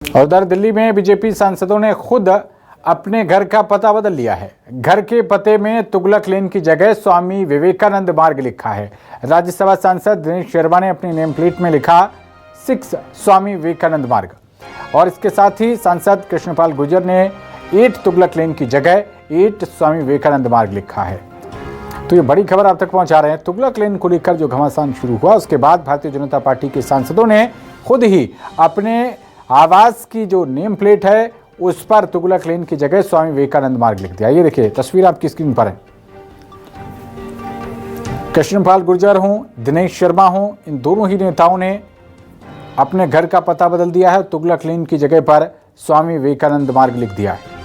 और उधर दिल्ली में बीजेपी सांसदों ने खुद अपने घर का पता बदल लिया है। घर के पते में तुगलक लेन की जगह स्वामी विवेकानंद मार्ग लिखा है। राज्यसभा सांसद दिनेश शर्मा ने अपनी नेम प्लेट में लिखा 6 स्वामी विवेकानंद मार्ग, और इसके साथ ही सांसद कृष्णपाल गुर्जर ने 8 तुगलक लेन की जगह 8 स्वामी विवेकानंद मार्ग लिखा है। तो ये बड़ी खबर आप तक पहुंचा रहे हैं। तुगलक लेन को लेकर जो घमासान शुरू हुआ, उसके बाद भारतीय जनता पार्टी के सांसदों ने खुद ही अपने आवास की जो नेम प्लेट है उस पर तुगलक लेन की जगह स्वामी विवेकानंद मार्ग लिख दिया। ये देखिए तस्वीर आपकी स्क्रीन पर है। कृष्णपाल गुर्जर हों, दिनेश शर्मा हों, इन दोनों ही नेताओं ने अपने घर का पता बदल दिया है। तुगलक लेन की जगह पर स्वामी विवेकानंद मार्ग लिख दिया है।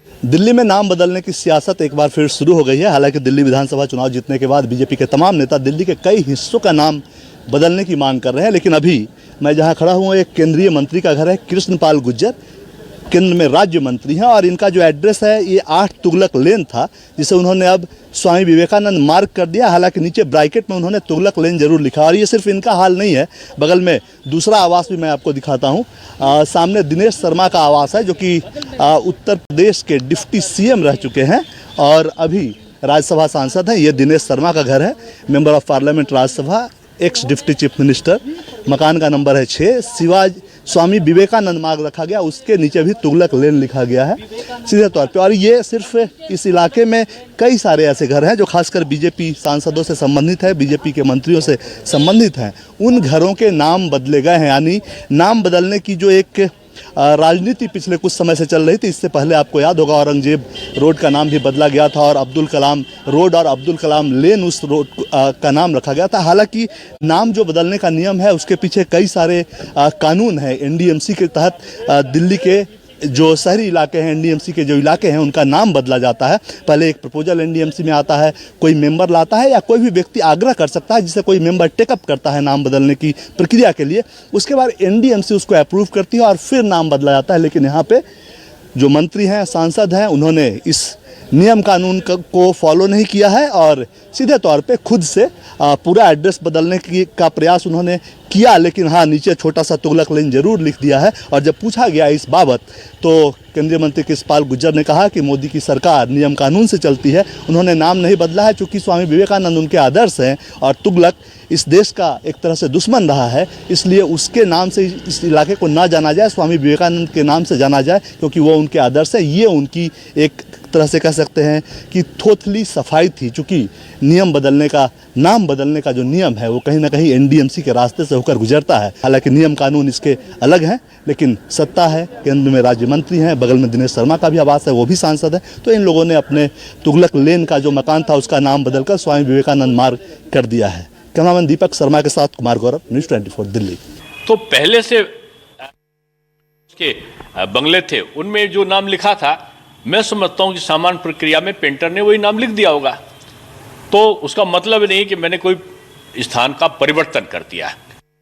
दिल्ली में नाम बदलने की सियासत एक बार फिर शुरू हो गई है। हालांकि दिल्ली विधानसभा चुनाव जीतने के बाद बीजेपी के तमाम नेता दिल्ली के कई हिस्सों का नाम बदलने की मांग कर रहे हैं, लेकिन अभी मैं जहां खड़ा हूं एक केंद्रीय मंत्री का घर है। कृष्णपाल गुर्जर केंद्र में राज्य मंत्री हैं और इनका जो एड्रेस है ये 8 तुगलक लेन था, जिसे उन्होंने अब स्वामी विवेकानंद मार्ग कर दिया। हालांकि नीचे ब्रैकेट में उन्होंने तुगलक लेन जरूर लिखा। और ये सिर्फ इनका हाल नहीं है, बगल में दूसरा आवास भी मैं आपको दिखाता हूँ। सामने दिनेश शर्मा का आवास है, जो कि उत्तर प्रदेश के डिप्टी सीएम रह चुके हैं और अभी राज्यसभा सांसद हैं। ये दिनेश शर्मा का घर है, member of parliament Rajya Sabha, x deputy chief minister. मकान का नंबर है 6। स्वामी विवेकानंद मार्ग रखा गया, उसके नीचे भी तुगलक लेन लिखा गया है सीधे तौर पे। और ये सिर्फ इस इलाके में कई सारे ऐसे घर हैं जो खासकर बीजेपी सांसदों से संबंधित है, बीजेपी के मंत्रियों से संबंधित हैं। उन घरों के नाम बदले गए हैं। यानी नाम बदलने की जो एक राजनीति पिछले कुछ समय से चल रही थी। इससे पहले आपको याद होगा औरंगजेब रोड का नाम भी बदला गया था और अब्दुल कलाम रोड और अब्दुल कलाम लेन उस रोड का नाम रखा गया था। हालांकि नाम जो बदलने का नियम है उसके पीछे कई सारे कानून हैं। एनडीएमसी के तहत दिल्ली के जो शहरी इलाके हैं, एनडीएमसी के जो इलाके हैं, उनका नाम बदला जाता है। पहले एक प्रपोजल एनडीएमसी में आता है, कोई मेंबर लाता है या कोई भी व्यक्ति आग्रह कर सकता है, जिसे कोई मेंबर टेकअप करता है नाम बदलने की प्रक्रिया के लिए। उसके बाद एनडीएमसी उसको अप्रूव करती है और फिर नाम बदला जाता है। लेकिन यहाँ पे जो मंत्री हैं, सांसद हैं, उन्होंने इस नियम कानून को फॉलो नहीं किया है और सीधे तौर पे खुद से पूरा एड्रेस बदलने का प्रयास उन्होंने किया। लेकिन हाँ, नीचे छोटा सा तुगलक लेन जरूर लिख दिया है। और जब पूछा गया इस बाबत तो केंद्रीय मंत्री कृष्णपाल गुर्जर ने कहा कि मोदी की सरकार नियम कानून से चलती है, उन्होंने नाम नहीं बदला है। चूँकि स्वामी विवेकानंद उनके आदर्श हैं और तुगलक इस देश का एक तरह से दुश्मन रहा है, इसलिए उसके नाम से इस इलाके को ना जाना जाए, स्वामी विवेकानंद के नाम से जाना जाए, क्योंकि वो उनके आदर्श है। ये उनकी एक तरह से कह सकते हैं कि थोथली सफाई थी। चूँकि नियम बदलने का, नाम बदलने का जो नियम है वो कहीं ना कहीं एनडीएमसी के रास्ते से होकर गुजरता है। हालांकि नियम कानून इसके अलग हैं, लेकिन सत्ता है, केंद्र में राज्य मंत्री हैं, बगल में दिनेश शर्मा का भी आवास है, वो भी सांसद है। तो इन लोगों ने अपने तुगलक लेन का जो मकान था उसका नाम बदलकर स्वामी विवेकानंद मार्ग कर दिया है। कैमरामैन दीपक शर्मा के साथ कुमार गौरव, न्यूज़ 24 दिल्ली। तो पहले से उसके बंगले थे, उनमें जो नाम लिखा था, मैं समझता हूँ कि सामान्य प्रक्रिया में पेंटर ने वही नाम लिख दिया होगा। तो उसका मतलब नहीं कि मैंने कोई स्थान का परिवर्तन कर दिया है।